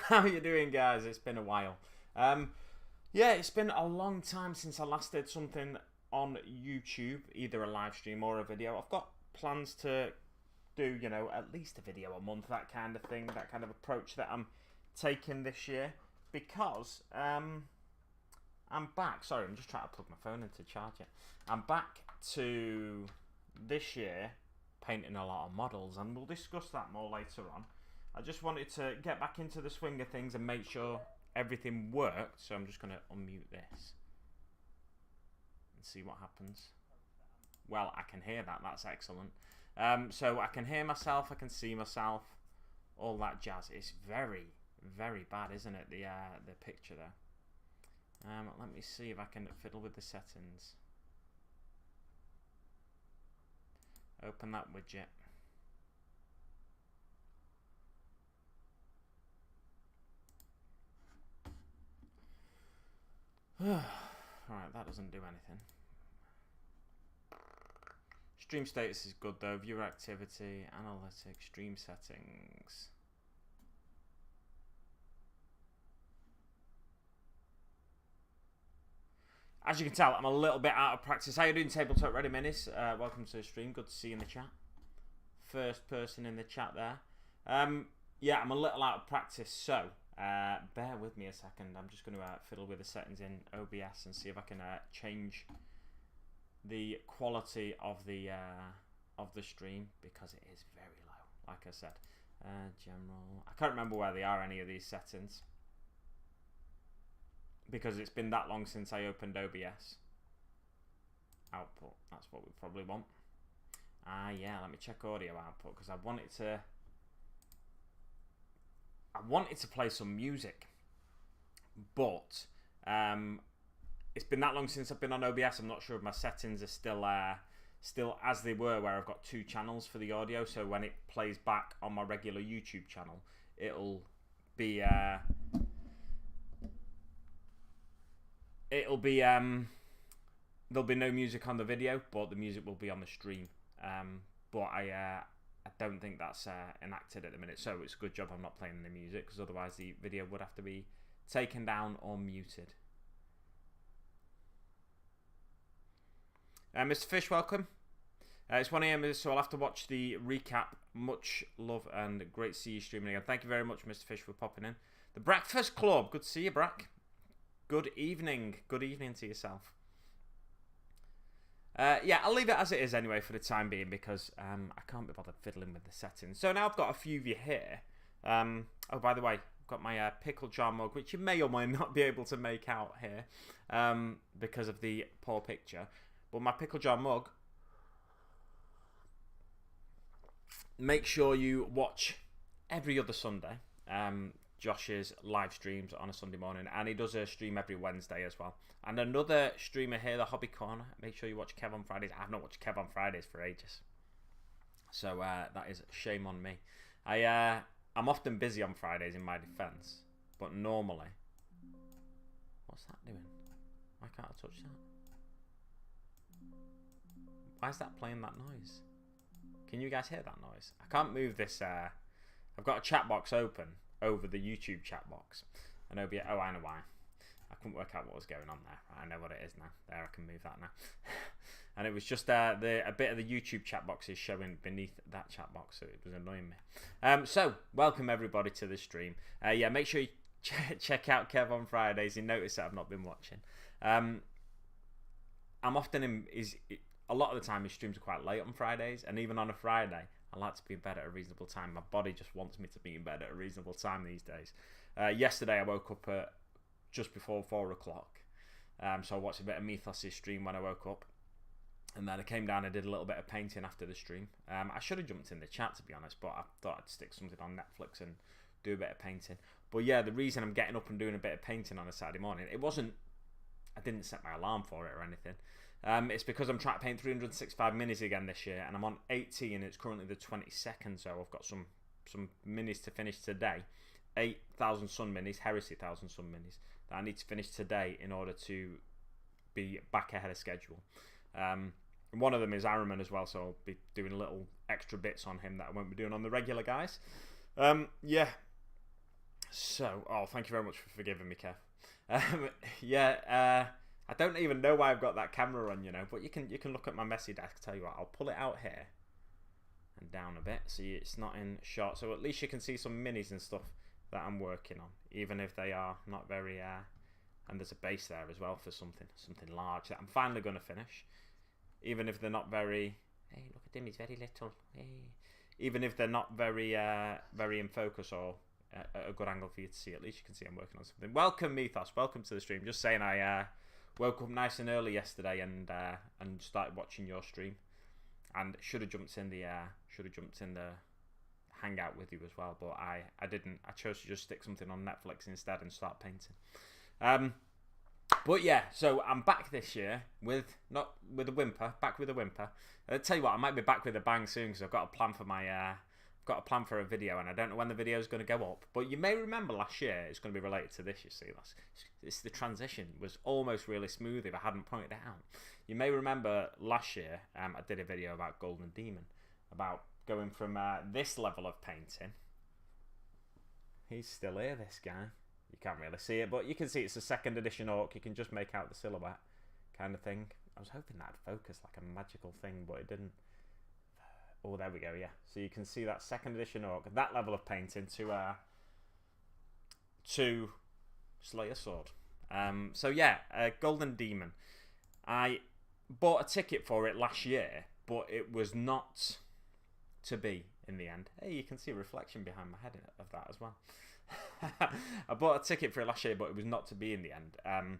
How you doing, guys? It's been a while. Yeah, it's been a long time since I last did something on YouTube, either a live stream or a video. I've got plans to do, at least a video a month, that kind of thing, that kind of approach that I'm taking this year, because I'm back. Sorry, I'm just trying to plug my phone into charge it. I'm back to this year painting a lot of models, and we'll discuss that more later on. I just wanted to get back into the swing of things and make sure everything worked, so I'm just going to unmute this and see what happens. Well, I can hear that. That's excellent. So I can hear myself, I can see myself, all that jazz. It's very, very bad, isn't it, the picture there? Let me see if I can fiddle with the settings. Open that widget. Alright, that doesn't do anything. Stream status is good though. Viewer activity, analytics, stream settings. As you can tell, I'm a little bit out of practice. How you doing, Tabletop Ready Minis? Welcome to the stream. Good to see you in the chat. First person in the chat there. Yeah, I'm a little out of practice, so bear with me a second. I'm just going to fiddle with the settings in OBS and see if I can change the quality of the stream, because it is very low, like I said. General. I can't remember where they are, any of these settings, because it's been that long since I opened OBS. Output, that's what we probably want. Yeah, let me check audio output, because I wanted to play some music, but it's been that long since I've been on OBS. I'm not sure if my settings are still as they were, where I've got two channels for the audio, so when it plays back on my regular YouTube channel, it'll be there'll be no music on the video, but the music will be on the stream. But I don't think that's enacted at the minute, so it's a good job I'm not playing the music, because otherwise the video would have to be taken down or muted. Mr. Fish, welcome. It's 1 AM, so I'll have to watch the recap. Much love and great to see you streaming again. Thank you very much, Mr. Fish, for popping in. The Breakfast Club, good to see you, Brack. Good evening to yourself. Yeah, I'll leave it as it is anyway for the time being, because I can't be bothered fiddling with the settings. So now I've got a few of you here. Oh, by the way, I've got my pickle jar mug, which you may or may not be able to make out here because of the poor picture. But my pickle jar mug, make sure you watch every other Sunday Josh's live streams on a Sunday morning, and he does a stream every Wednesday as well. And another streamer here, the Hobby Corner, make sure you watch Kev on Fridays. I've not watched Kev on Fridays for ages, so that is shame on me. I'm often busy on Fridays, in my defence, but normally... What's that doing? Why can't I touch that? Why is that playing that noise? Can you guys hear that noise? I can't move this. I've got a chat box open over the YouTube chat box. And OBS, oh, I know why. I couldn't work out what was going on there. I know what it is now. There, I can move that now. And it was just a bit of the YouTube chat box is showing beneath that chat box, so it was annoying me. So, welcome everybody to the stream. Yeah, make sure you check out Kev on Fridays. You notice that I've not been watching. I'm often a lot of the time his streams are quite late on Fridays, and even on a Friday, I like to be in bed at a reasonable time. My body just wants me to be in bed at a reasonable time these days. Yesterday I woke up at just before 4 o'clock, so I watched a bit of Mythos' stream when I woke up, and then I came down and did a little bit of painting after the stream. I should have jumped in the chat, to be honest, but I thought I'd stick something on Netflix and do a bit of painting. But yeah, the reason I'm getting up and doing a bit of painting on a Saturday morning, I didn't set my alarm for it or anything. It's because I'm trying to paint 365 minis again this year, and I'm on 80, and it's currently the 22nd, so I've got some minis to finish today. 8,000 Sun minis, Heresy 1,000 Sun minis, that I need to finish today in order to be back ahead of schedule. One of them is Araman as well, so I'll be doing little extra bits on him that I won't be doing on the regular guys. Yeah, So, oh, thank you very much for forgiving me, Kev. Yeah, I don't even know why I've got that camera on, but you can look at my messy desk. Tell you what, I'll pull it out here and down a bit so it's not in shot. So at least you can see some minis and stuff that I'm working on, even if they are not very. And there's a base there as well for something large that I'm finally going to finish, even if they're not very. Hey, look at him, he's very little. Hey. Even if they're not very in focus or a good angle for you to see, at least you can see I'm working on something. Welcome, Mythos. Welcome to the stream. Just saying, I woke up nice and early yesterday and started watching your stream, and should have jumped in the hangout with you as well, but I didn't. I chose to just stick something on Netflix instead and start painting. But yeah, so I'm back this year not with a whimper. Back with a whimper. I'll tell you what, I might be back with a bang soon because I've got a plan for a video, and I don't know when the video is going to go up. But you may remember last year, it's going to be related to this. You see, the transition was almost really smooth if I hadn't pointed it out. You may remember last year, I did a video about Golden Demon, about going from this level of painting. He's still here, this guy. You can't really see it, but you can see it's a 2nd edition orc. You can just make out the silhouette kind of thing. I was hoping that'd focus like a magical thing, but it didn't. Oh, there we go, yeah. So you can see that 2nd edition orc, that level of painting to slay a sword. So yeah, Golden Demon. I bought a ticket for it last year, but it was not to be in the end. Hey, you can see a reflection behind my head of that as well. I bought a ticket for it last year, but it was not to be in the end.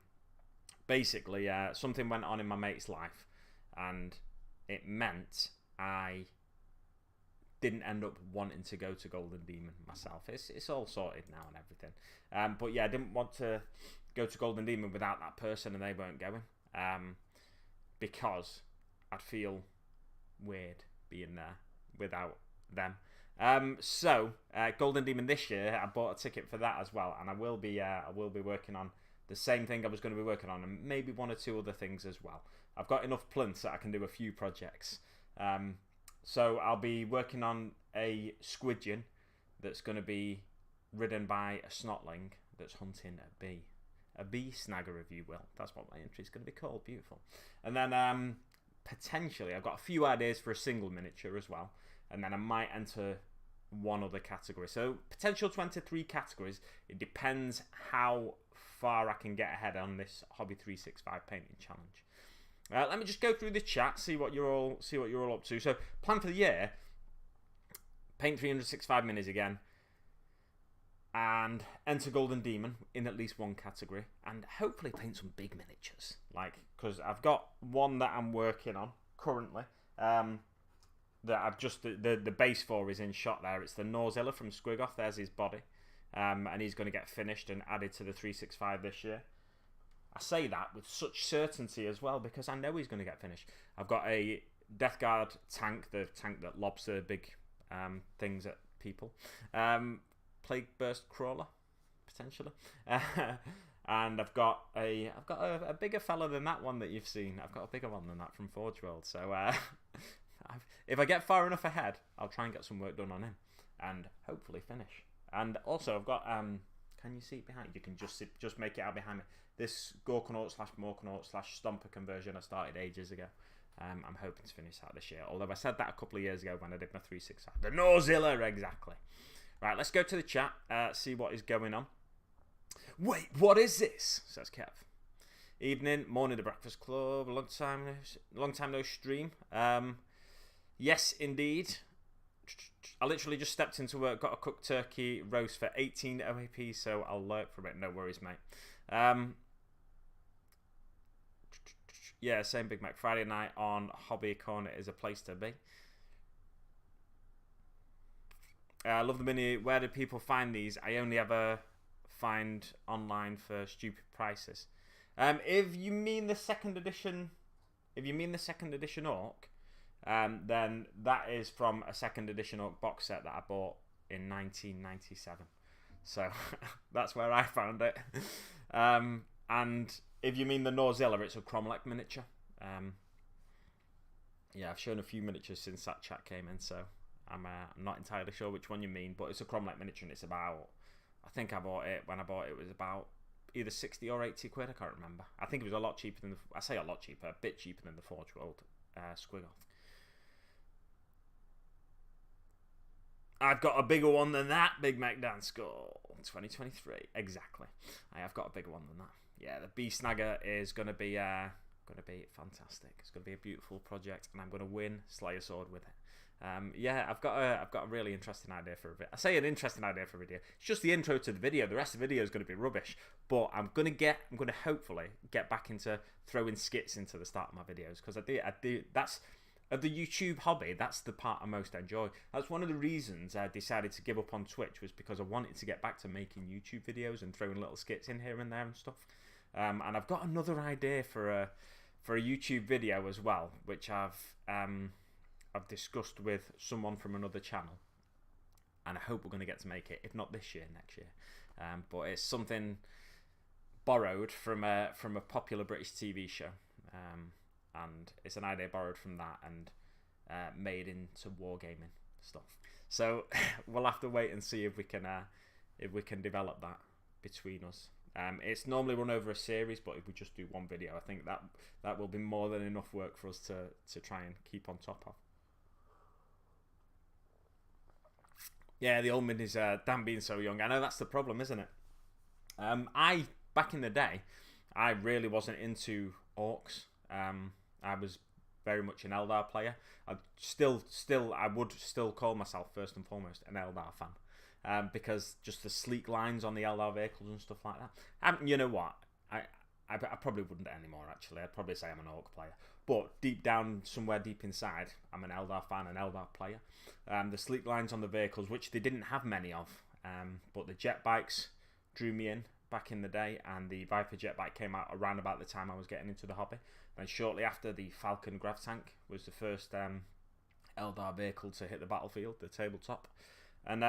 Basically, something went on in my mate's life, and it meant I didn't end up wanting to go to Golden Demon myself. It's all sorted now and everything. But yeah, I didn't want to go to Golden Demon without that person, and they weren't going. Because I'd feel weird being there without them. So Golden Demon this year, I bought a ticket for that as well, and I will be working on the same thing I was going to be working on, and maybe 1 or 2 other things as well. I've got enough plinths that I can do a few projects. So I'll be working on a Squidgen that's going to be ridden by a Snotling that's hunting a bee snagger, if you will. That's what my entry is going to be called. Beautiful. And then potentially I've got a few ideas for a single miniature as well. And then I might enter 1 other category. So potential 23 categories. It depends how far I can get ahead on this Hobby 365 painting challenge. Let me just go through the chat, see what you're all up to. So plan for the year: paint 365 minis again, and enter Golden Demon in at least 1 category, and hopefully paint some big miniatures. Because I've got 1 that I'm working on currently. That I've just the base for is in shot there. It's the Norzilla from Squigoth. There's his body, and he's going to get finished and added to the 365 this year. I say that with such certainty as well because I know he's going to get finished. I've got a Death Guard tank, the tank that lobs the big things at people. Plague Burst Crawler, potentially. And I've got a bigger fella than that one that you've seen. I've got a bigger one than that from Forge World. So if I get far enough ahead, I'll try and get some work done on him and hopefully finish. And also I've got can you see it behind? You can just make it out behind me. This Gorkanaut / Morkanaut / Stomper conversion I started ages ago. I'm hoping to finish that this year. Although I said that a couple of years ago when I did my 365. The Norzilla, exactly. Right, let's go to the chat. See what is going on. Wait, what is this? Says Kev. Evening, morning, the Breakfast Club. Long time no stream. Yes, indeed. I literally just stepped into work, got a cooked turkey roast for 18 OAP, so I'll lurk from it. No worries, mate. Yeah, same Big Mac. Friday night on Hobby Corner is a place to be. I love the mini. Where do people find these? I only ever find online for stupid prices. If you mean the 2nd edition, Orc, then that is from a 2nd edition Orc box set that I bought in 1997. So that's where I found it. And if you mean the Norzilla, it's a Cromlech miniature. Yeah, I've shown a few miniatures since that chat came in, so I'm not entirely sure which one you mean, but it's a Cromlech miniature and it's about I think I bought it, when I bought it, it was about either 60 or 80 quid, I can't remember. I think it was a lot cheaper than, I say a lot cheaper, a bit cheaper than the Forge World Squiggle. I've got a bigger one than that, Big Mac Dan Skull 2023. Exactly. I have got a bigger one than that. Yeah, the Beast Snagger is going to be fantastic. It's going to be a beautiful project, and I'm going to win Slayer Sword with it. Yeah, I've got a really interesting idea for a video. I say an interesting idea for a video. It's just the intro to the video. The rest of the video is going to be rubbish. But I'm going to hopefully get back into throwing skits into the start of my videos, because I do. That's of the YouTube hobby. That's the part I most enjoy. That's one of the reasons I decided to give up on Twitch, was because I wanted to get back to making YouTube videos and throwing little skits in here and there and stuff. And I've got another idea for a YouTube video as well, which I've discussed with someone from another channel, and I hope we're going to get to make it, if not this year, next year. But it's something borrowed from a popular British TV show, and it's an idea borrowed from that and made into wargaming stuff. So we'll have to wait and see if we can develop that between us. It's normally run over a series, but if we just do one video, I think that will be more than enough work for us to try and keep on top of. Yeah, the old man is damn being so young. I know that's the problem, isn't it? Back in the day, I really wasn't into orcs. I was very much an Eldar player. I would still call myself first and foremost an Eldar fan. Because just the sleek lines on the Eldar vehicles and stuff like that. You know what? I probably wouldn't anymore, actually. I'd probably say I'm an Orc player. But deep down, somewhere deep inside, I'm an Eldar fan, an Eldar player. The sleek lines on the vehicles, which they didn't have many of, but the jet bikes drew me in back in the day, and the Viper jet bike came out around about the time I was getting into the hobby. And shortly after, the Falcon Grav Tank was the first Eldar vehicle to hit the battlefield, the tabletop. And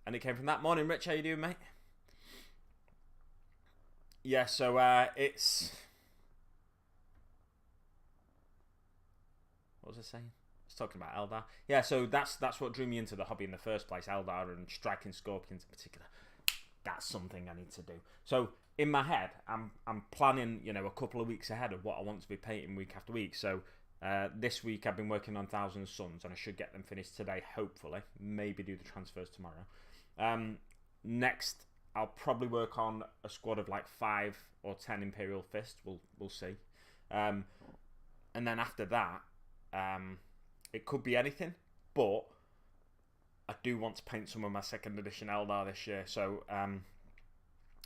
it came from that. Morning, Rich. How you doing, mate? Yeah, so it's... What was I saying? I was talking about Eldar. Yeah, so that's what drew me into the hobby in the first place, Eldar and Striking Scorpions in particular. That's something I need to do. So in my head, I'm planning, a couple of weeks ahead of what I want to be painting week after week. So this week I've been working on Thousand Suns, and I should get them finished today, hopefully. Maybe do the transfers tomorrow. Next, I'll probably work on a squad of like 5 or 10 Imperial Fist. We'll see. And then after that, it could be anything, but I do want to paint some of my 2nd edition Eldar this year. So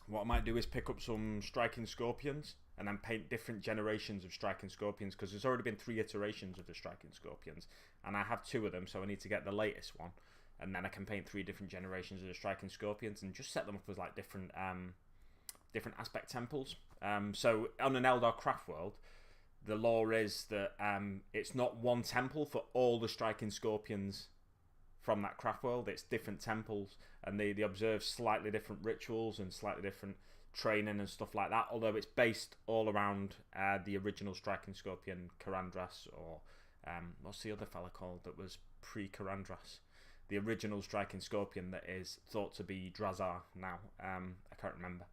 what I might do is pick up some Striking Scorpions and then paint different generations of Striking Scorpions, because there's already been 3 iterations of the Striking Scorpions, and I have 2 of them, so I need to get the latest one, and then I can paint 3 different generations of the Striking Scorpions and just set them up as like different aspect temples. So on an Eldar craft world, the law is that it's not one temple for all the Striking Scorpions from that craft world. It's different temples, and they observe slightly different rituals and slightly different training and stuff like that, although it's based all around the original Striking Scorpion, Karandras, or what's the other fella called that was pre-Karandras? The original Striking Scorpion that is thought to be Drazar now. I can't remember.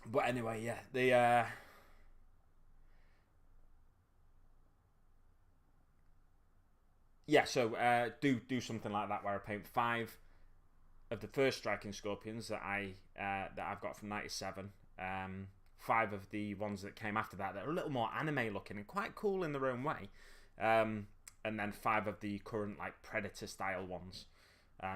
But anyway, yeah, so do something like that where I paint 5 of the first Striking Scorpions that I've got from '97. 5 of the ones that came after that are a little more anime looking and quite cool in their own way. And then 5 of the current like Predator style ones.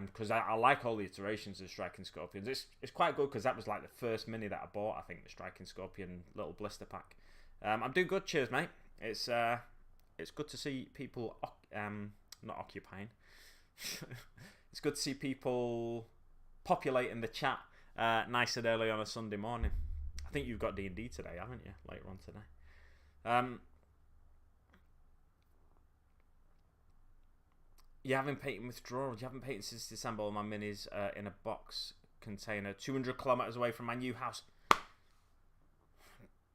Because I like all the iterations of Striking Scorpions. It's quite good, because that was like the first mini that I bought, I think, the Striking Scorpion little blister pack. I'm doing good, cheers, mate. It's good to see people not occupying. It's good to see people populating the chat nice and early on a Sunday morning. I think you've got D&D today, haven't you? Later on today. You haven't painted withdrawal. You haven't painted since December. All my minis in a box container 200 kilometers away from my new house.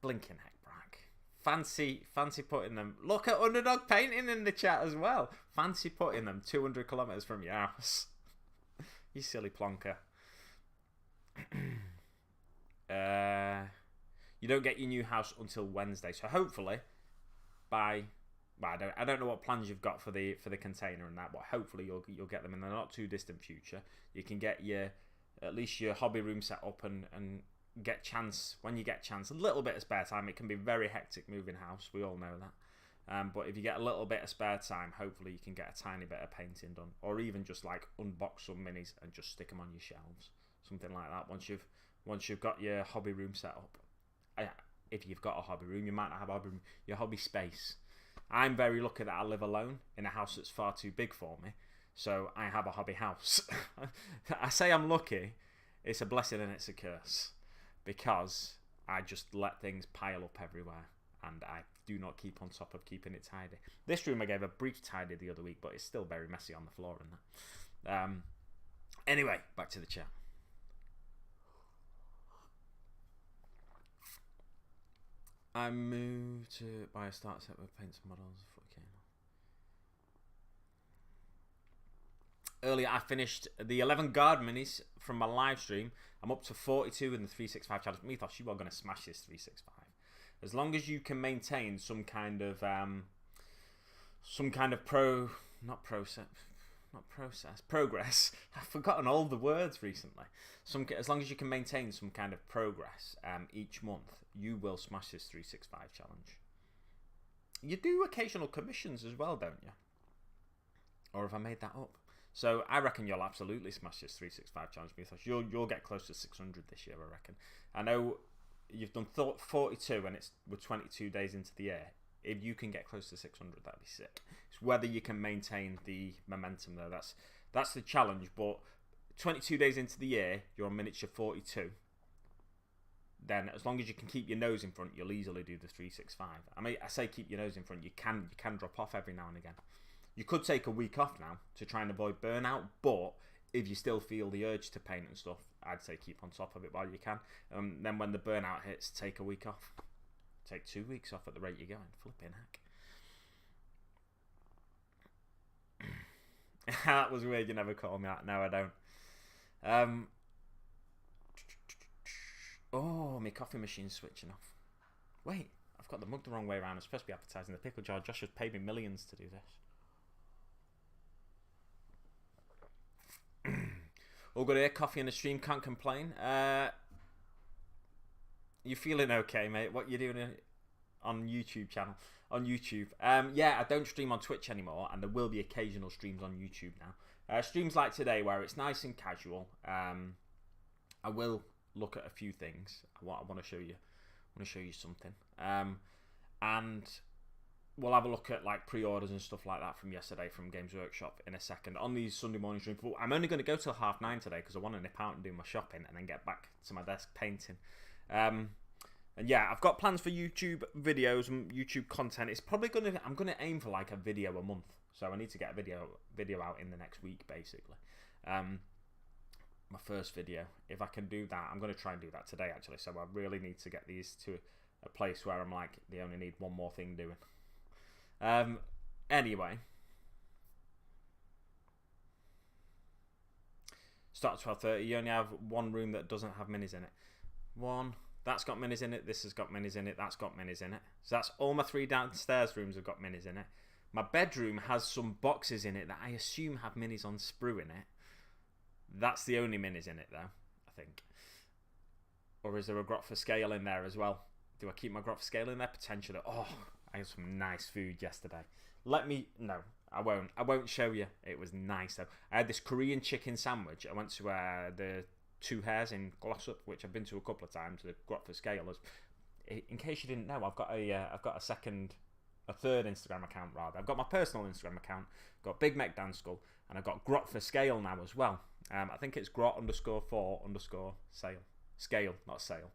Blinking heck, Brack. Fancy putting them. Look at Underdog painting in the chat as well. Fancy putting them 200 kilometers from your house. You silly plonker. You don't get your new house until Wednesday, so hopefully by I don't know what plans you've got for the container and that, but hopefully you'll get them in the not too distant future. You can get at least your hobby room set up and get chance when you get chance a little bit of spare time. It can be very hectic moving house, we all know that. But if you get a little bit of spare time, hopefully you can get a tiny bit of painting done, or even just like unbox some minis and just stick them on your shelves, something like that. Once you've got your hobby room set up, if you've got a hobby room, you might not have a hobby room, your hobby space. I'm very lucky that I live alone in a house that's far too big for me, so I have a hobby house. I say I'm lucky, it's a blessing and it's a curse, because I just let things pile up everywhere, and I do not keep on top of keeping it tidy. This room I gave a brief tidy the other week, but it's still very messy on the floor and that. Anyway, back to the chat. I moved to buy a start set with paints and models. Earlier, I finished the 11 guard minis from my live stream. I'm up to 42 in the 365 challenge. Mythos, you are going to smash this 365. As long as you can maintain some kind of progress. I've forgotten all the words recently. As long as you can maintain some kind of progress each month, you will smash this 365 challenge. You do occasional commissions as well, don't you? Or have I made that up? So I reckon you'll absolutely smash this 365 challenge, Mythos. You'll get close to 600 this year, I reckon. I know you've done 42 and we're 22 days into the year. If you can get close to 600, that'd be sick. It's whether you can maintain the momentum though. That's the challenge. But 22 days into the year, you're on miniature 42. Then, as long as you can keep your nose in front, you'll easily do the 365. I mean, I say keep your nose in front. You can drop off every now and again. You could take a week off now to try and avoid burnout, but if you still feel the urge to paint and stuff, I'd say keep on top of it while you can. Then when the burnout hits, take a week off. Take 2 weeks off at the rate you're going. Flipping heck. That was weird, you never call me that. No, I don't. Oh, my coffee machine's switching off. Wait, I've got the mug the wrong way around. I'm supposed to be advertising the pickle jar. Josh has paid me millions to do this. All good here, coffee in the stream, can't complain. You feeling okay, mate? What you doing on YouTube channel? On YouTube. Yeah, I don't stream on Twitch anymore, and there will be occasional streams on YouTube now. Streams like today where it's nice and casual. I will look at a few things. I want to show you. I want to show you something. And we'll have a look at like pre-orders and stuff like that from yesterday from Games Workshop in a second on these Sunday morning streams. But I'm only going to go till 9:30 today because I want to nip out and do my shopping and then get back to my desk painting. And yeah, I've got plans for YouTube videos and YouTube content. It's probably I'm gonna aim for like a video a month. So I need to get a video out in the next week, basically. My first video. If I can do that, I'm gonna try and do that today actually. So I really need to get these to a place where I'm like, they only need one more thing doing. Anyway. Start at 12:30. You only have one room that doesn't have minis in it. One. That's got minis in it. This has got minis in it. That's got minis in it. So that's all my 3 downstairs rooms have got minis in it. My bedroom has some boxes in it that I assume have minis on sprue in it. That's the only minis in it, though, I think. Or is there a grot for scale in there as well? Do I keep my grot for scale in there? Potentially. Oh, I had some nice food yesterday. No, I won't. I won't show you. It was nice, though. I had this Korean chicken sandwich. I went to the Two Hairs in Glossop, which I've been to a couple of times. The grot for scale. In case you didn't know, I've got a third Instagram account rather. I've got my personal Instagram account, got Big Mech Danskull, and I've got grot for scale now as well. I think it's grot_for_sale. Scale, not sale.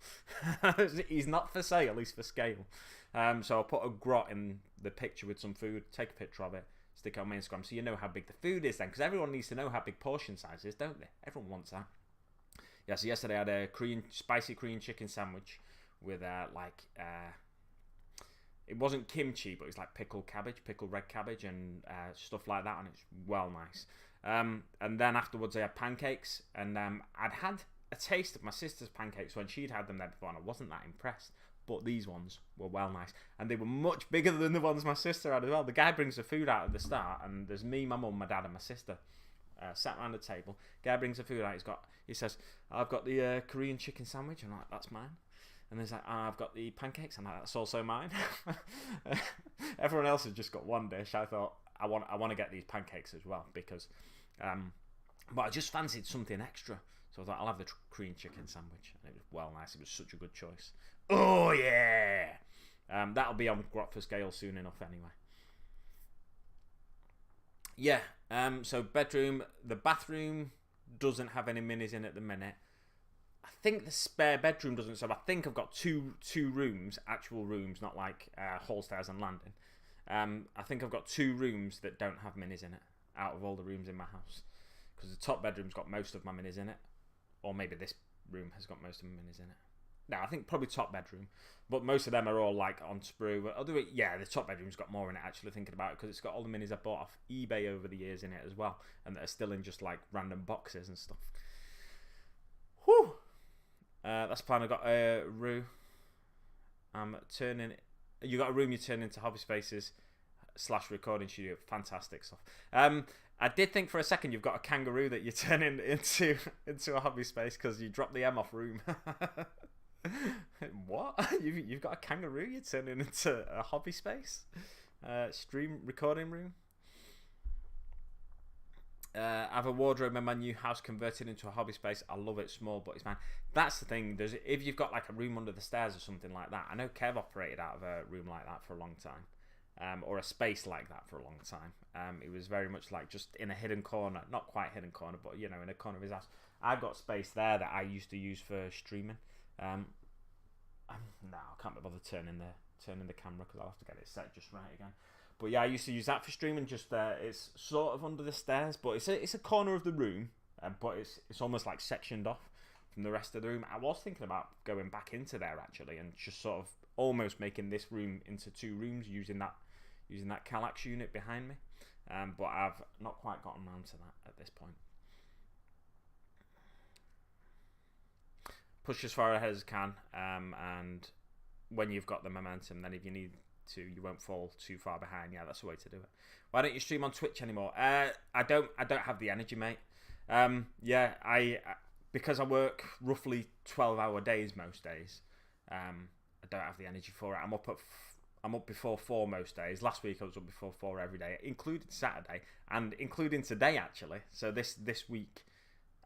He's not for sale, he's for scale. So I'll put a grot in the picture with some food, take a picture of it, stick it on my Instagram so you know how big the food is then, because everyone needs to know how big portion size is, don't they? Everyone wants that. Yeah, so yesterday I had a spicy Korean chicken sandwich with it wasn't kimchi, but it was like pickled red cabbage and stuff like that, and it's well nice. And then afterwards I had pancakes, and I'd had a taste of my sister's pancakes when she'd had them there before, and I wasn't that impressed. But these ones were well nice, and they were much bigger than the ones my sister had as well. The guy brings the food out at the start, and there's me, my mum, my dad, and my sister sat around the table. Guy brings the food out. He says, "I've got the Korean chicken sandwich." I'm like, "That's mine." And there's like, "I've got the pancakes." I'm like, "That's also mine." Everyone else has just got one dish. I thought I want to get these pancakes as well because, but I just fancied something extra. So I thought I'll have the Korean chicken sandwich, and it was well nice. It was such a good choice. Oh yeah, that'll be on Grot for Scale soon enough anyway. Yeah. So bedroom, the bathroom doesn't have any minis in at the minute. I think the spare bedroom doesn't. So I think I've got two rooms, actual rooms, not like hall, stairs, and landing. I think I've got 2 rooms that don't have minis in it out of all the rooms in my house, because the top bedroom's got most of my minis in it, or maybe this room has got most of my minis in it. No, I think probably top bedroom, but most of them are all like on sprue. I'll do it. Yeah, the top bedroom's got more in it, actually, thinking about it, because it's got all the minis I bought off eBay over the years in it as well, and that are still in just like random boxes and stuff. Whew. That's the plan. I got a room. I'm turning. You got a room you turn into hobby spaces / recording studio. Fantastic stuff. I did think for a second you've got a kangaroo that you're turning into a hobby space because you dropped the M off room. What? You've got a kangaroo you're turning into a hobby space? Stream recording room? I have a wardrobe in my new house converted into a hobby space. I love it small, but it's fine. That's the thing. If you've got like a room under the stairs or something like that. I know Kev operated out of a room like that for a long time, or a space like that for a long time. It was very much like just in a hidden corner, not quite hidden corner, but in a corner of his house. I've got space there that I used to use for streaming. No, I can't be bothered turning the camera because I'll have to get it set just right again. But yeah, I used to use that for streaming. Just it's sort of under the stairs, but it's a corner of the room, but it's almost like sectioned off from the rest of the room. I was thinking about going back into there actually, and just sort of almost making this room into 2 rooms using that Kallax unit behind me. But I've not quite gotten around to that at this point. Push as far ahead as you can, and when you've got the momentum, then if you need to, you won't fall too far behind. Yeah, that's the way to do it. Why don't you stream on Twitch anymore? I don't have the energy, mate. I because I work roughly 12-hour days most days. I don't have the energy for it. I'm up before 4 most days. Last week I was up before 4 every day, including Saturday and including today actually. So this week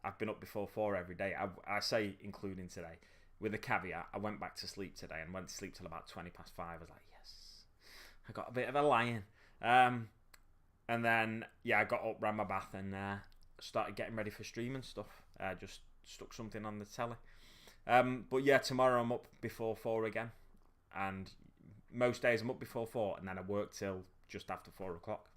I've been up before 4 every day. I say including today, with a caveat. I went back to sleep today and went to sleep till about 20 past 5. I was like, yes, I got a bit of a lion. And then I got up, ran my bath, and started getting ready for streaming stuff. Just stuck something on the telly. But yeah, tomorrow I'm up before 4 again, and most days I'm up before 4, and then I work till just after 4 o'clock.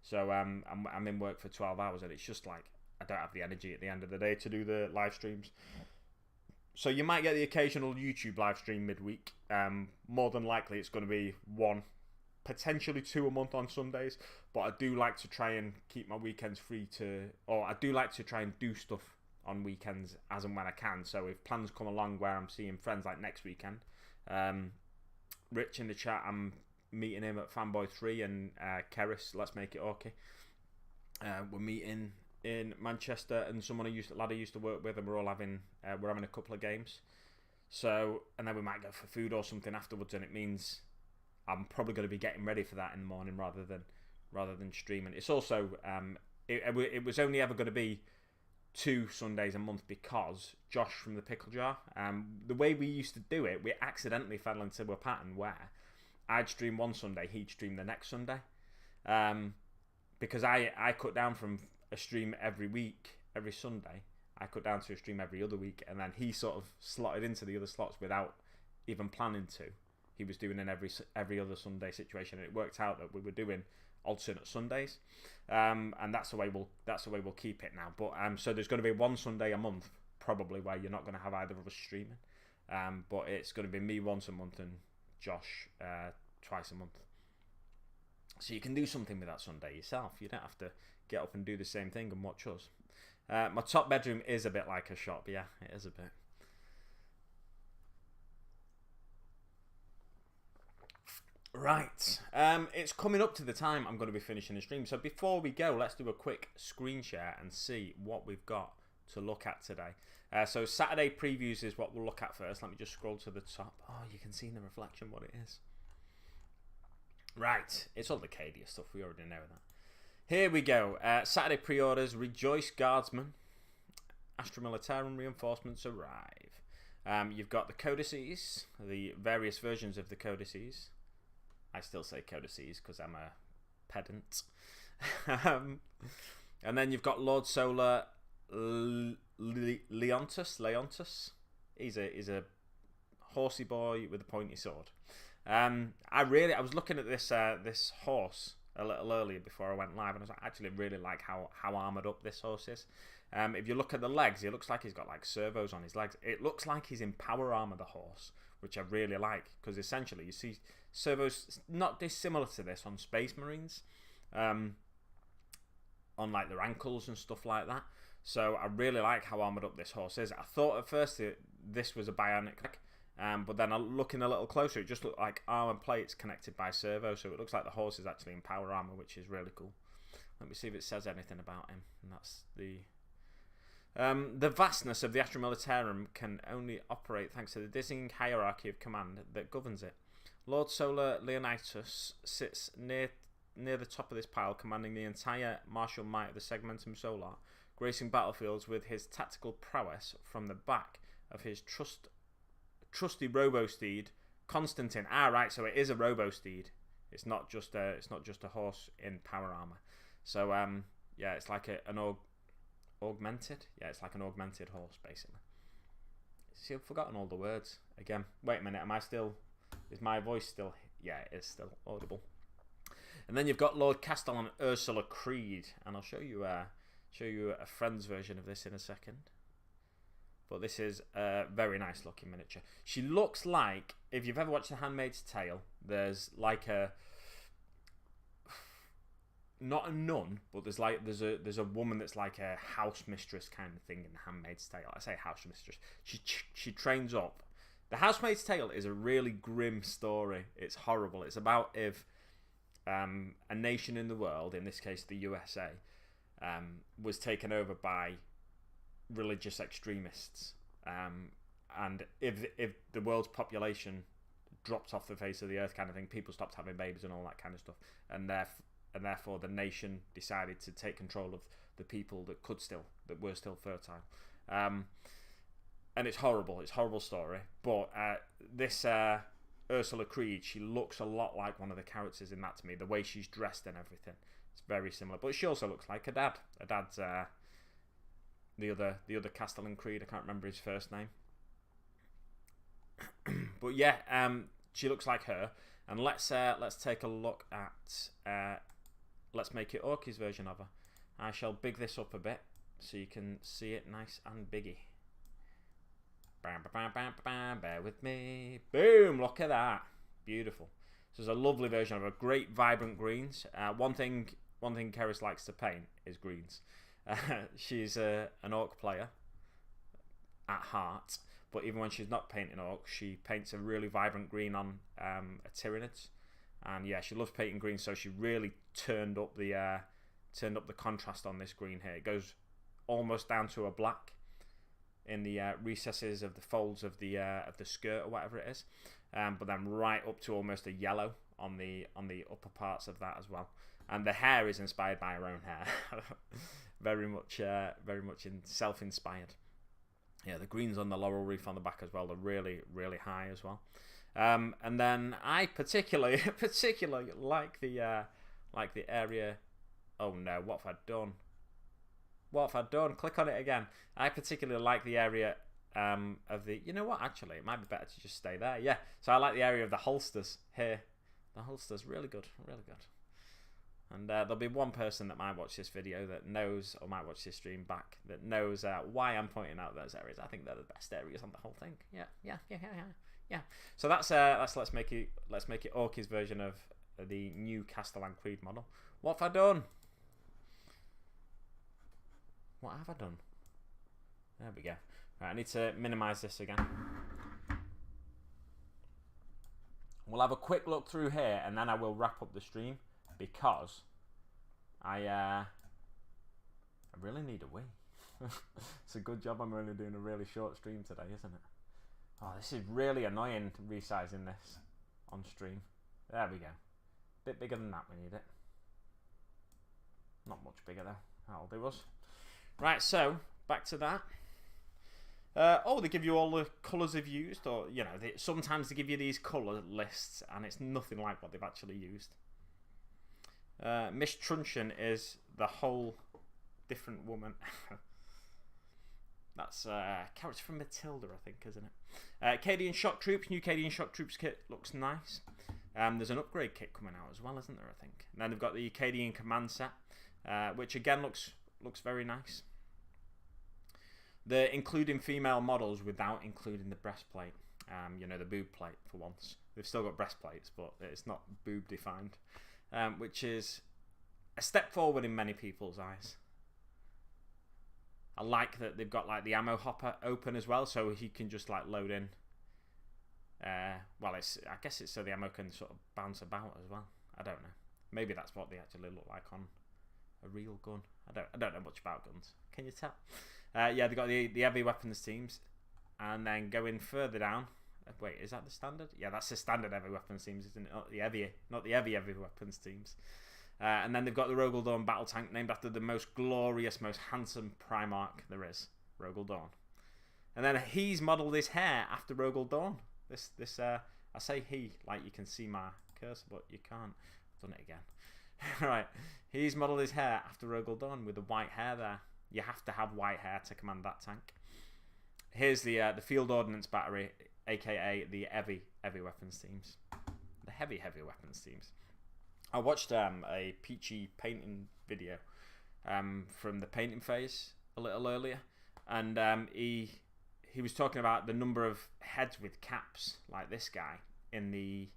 So I'm in work for 12 hours, and it's just like I don't have the energy at the end of the day to do the live streams. So you might get the occasional YouTube live stream midweek. More than likely it's going to be 1, potentially 2 a month on Sundays. But I do like to try and keep my weekends free I do like to try and do stuff on weekends as and when I can. So if plans come along where I'm seeing friends like next weekend, Rich in the chat, I'm meeting him at Fanboy 3 and Keris, Let's Make It Okay. We're meeting in Manchester, and someone lad I used to work with, and we're having a couple of games. So, and then we might go for food or something afterwards, and it means I'm probably going to be getting ready for that in the morning rather than streaming. It's also it was only ever going to be 2 Sundays a month because Josh from the Pickle Jar, the way we used to do it, we accidentally fell into a pattern where I'd stream one Sunday, he'd stream the next Sunday, because I cut down from a stream every week, every Sunday. I cut down to a stream every other week, and then he sort of slotted into the other slots without even planning to. He was doing an every other Sunday situation, and it worked out that we were doing alternate Sundays, and that's the way we'll keep it now. But so there's going to be 1 Sunday a month probably where you're not going to have either of us streaming, but it's going to be me once a month and Josh twice a month. So you can do something with that Sunday yourself. You don't have to get up and do the same thing and watch us. My top bedroom is a bit like a shop. Yeah, it is a bit. Right. It's coming up to the time I'm going to be finishing the stream. So before we go, let's do a quick screen share and see what we've got to look at today. So Saturday previews is what we'll look at first. Let me just scroll to the top. Oh, you can see in the reflection what it is. Right. It's all the Cadia stuff. We already know that. Here we go. Saturday pre-orders. Rejoice Guardsman. Astra Militarum reinforcements arrive. You've got the codices, the various versions of the codices. I still say codices because I'm a pedant. And then you've got Lord Solar Leontus. He's a horsey boy with a pointy sword. I was looking at this horse a little earlier before I went live, and I was actually really like how armored up this horse is. If you look at the legs, it looks like he's got like servos on his legs. It looks like he's in power armor, the horse, which I really like, because essentially you see servos not dissimilar to this on Space Marines, on like their ankles and stuff like that. So I really like how armored up this horse is. I thought at first this was a bionic leg, but then looking a little closer, it just looked like armor plates connected by servo. So it looks like the horse is actually in power armor, which is really cool. Let me see if it says anything about him. And that's the vastness of the Astra Militarum can only operate thanks to the dizzying hierarchy of command that governs it. Lord Solar Leonidas sits near the top of this pile, commanding the entire martial might of the Segmentum Solar, gracing battlefields with his tactical prowess from the back of his trusty robo-steed, Constantine. Right, so it is a robo-steed. It's not just a horse in power armor. So yeah, it's like an augmented. Yeah, it's like an augmented horse basically. See, I've forgotten all the words again. Wait a minute, is my voice still? Yeah, it is still audible. And then you've got Lord Castellan Ursula Creed, and I'll show you a friend's version of this in a second. But this is a very nice looking miniature. She looks like, if you've ever watched The Handmaid's Tale, there's like not a nun, but there's a woman that's like a house mistress kind of thing in The Handmaid's Tale. I say house mistress. She trains up. The Housemaid's Tale is a really grim story. It's horrible. It's about if a nation in the world, in this case the USA, was taken over by religious extremists, and if the world's population dropped off the face of the earth, kind of thing, people stopped having babies and all that kind of stuff, and therefore the nation decided to take control of the people that were still fertile. And it's horrible. It's a horrible story. But this Ursula Creed, she looks a lot like one of the characters in that to me. The way she's dressed and everything, it's very similar. But she also looks like a dad. A dad's the other Castellan Creed. I can't remember his first name. But yeah, she looks like her. And let's take a look at let's make it Orky's version of her. I shall big this up a bit so you can see it nice and biggy. Bear with me. Boom! Look at that. Beautiful. So there's a lovely version of a great vibrant greens. One thing Keris likes to paint is greens. She's an orc player at heart, but even when she's not painting orcs, she paints a really vibrant green on a Tyranids. And yeah, she loves painting green, so she really turned up the contrast on this green here. It goes almost down to a black in the recesses of the folds of the skirt or whatever it is, but then right up to almost a yellow on the upper parts of that as well. And the hair is inspired by her own hair, very much self-inspired. Yeah, the greens on the laurel wreath on the back as well are really, really high as well. And then I particularly like the area. Oh no, what have I done? What have I done? Click on it again. I particularly like the area of the... You know what? Actually, it might be better to just stay there. Yeah. So I like the area of the holsters here. The holsters, really good. Really good. And there'll be one person that might watch this video that knows, or might watch this stream back, that knows why I'm pointing out those areas. I think they're the best areas on the whole thing. Yeah. So that's let's make it Orky's version of the new Castellan Creed model. What have I done? What have I done? There we go. Right, I need to minimize this again. We'll have a quick look through here, and then I will wrap up the stream, because I really need a wee. It's a good job I'm only doing a really short stream today, isn't it? Oh, this is really annoying, resizing this on stream. There we go. Bit bigger than that, we need it. Not much bigger though. That'll do us. Right, so back to that. Oh, they give you all the colours they've used, or you know, sometimes they give you these colour lists, and it's nothing like what they've actually used. Miss Truncheon is the whole different woman. That's a character from Matilda, I think, isn't it? Cadian Shock Troops, new Cadian Shock Troops kit looks nice. There's an upgrade kit coming out as well, isn't there, I think? And then they've got the Cadian Command set, which again looks very nice. They're including female models without including the breastplate. You know, the boob plate for once. They've still got breastplates, but it's not boob defined, which is a step forward in many people's eyes. I like that they've got like the ammo hopper open as well, so he can just like load in. Well, I guess it's so the ammo can sort of bounce about as well. I don't know. Maybe that's what they actually look like on a real gun. I don't know much about guns. Can you tell? Yeah, they've got the heavy weapons teams, and then going further down. Wait, is that the standard? Yeah, that's the standard heavy weapons teams, isn't it? Not the heavy weapons teams. And then they've got the Rogel Dawn battle tank, named after the most glorious, most handsome Primarch there is, Rogel Dawn. And then he's modelled his hair after Rogel Dawn. I say he, like you can see my cursor, but you can't. I've done it again. Right, he's modelled his hair after Rogel Dawn with the white hair there. You have to have white hair to command that tank. Here's the Field Ordnance Battery, aka the heavy weapons teams. The heavy weapons teams. I watched a Peachy painting video from the painting phase a little earlier, and he was talking about the number of heads with caps like this guy in the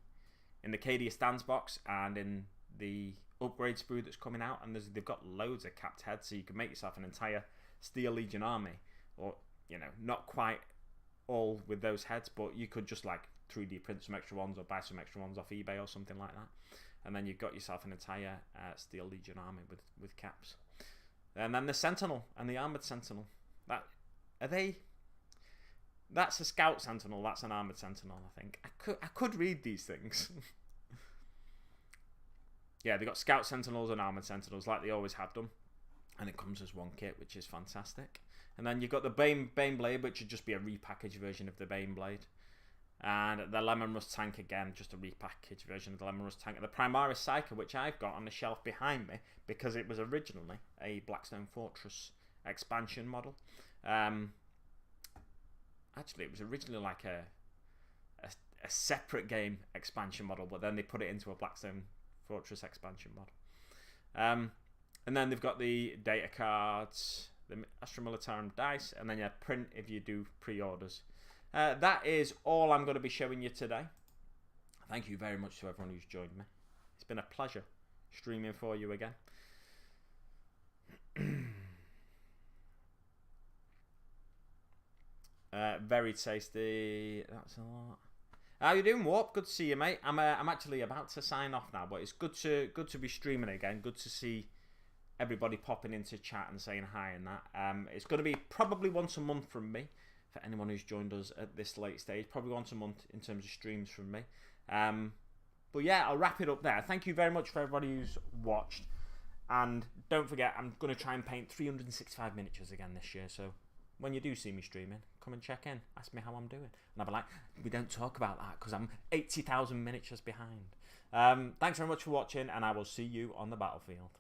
Cadia stands box and in the upgrade sprue that's coming out, and they've got loads of capped heads, so you can make yourself an entire Steel Legion army, or you know, not quite all with those heads, but you could just like 3D print some extra ones or buy some extra ones off eBay or something like that. And then you've got yourself an entire Steel Legion army with caps. And then the Sentinel and the Armoured Sentinel. That's a Scout Sentinel, that's an Armoured Sentinel, I think. I could read these things. Yeah, they've got Scout Sentinels and Armoured Sentinels like they always have done. And it comes as one kit, which is fantastic. And then you've got the Bane Blade, which would just be a repackaged version of the Bane Blade. And the Lemon Rust tank, again, just a repackaged version of the Lemon Rust tank. And the Primaris Psyker, which I've got on the shelf behind me, because it was originally a Blackstone Fortress expansion model. Actually, it was originally like a separate game expansion model, but then they put it into a Blackstone Fortress expansion model. And then they've got the data cards, the Astra Militarum dice, and then you print if you do pre-orders. That is all I'm going to be showing you today. Thank you very much to everyone who's joined me. It's been a pleasure streaming for you again. Very tasty. That's a lot. How you doing, Warp? Good to see you, mate. I'm actually about to sign off now, but it's good to be streaming again. Good to see everybody popping into chat and saying hi and that. It's going to be probably once a month from me. For anyone who's joined us at this late stage, probably once a month in terms of streams from me. But yeah, I'll wrap it up there. Thank you very much for everybody who's watched. And don't forget, I'm going to try and paint 365 miniatures again this year. So when you do see me streaming, come and check in. Ask me how I'm doing. And I'll be like, we don't talk about that because I'm 80,000 miniatures behind. Thanks very much for watching, and I will see you on the battlefield.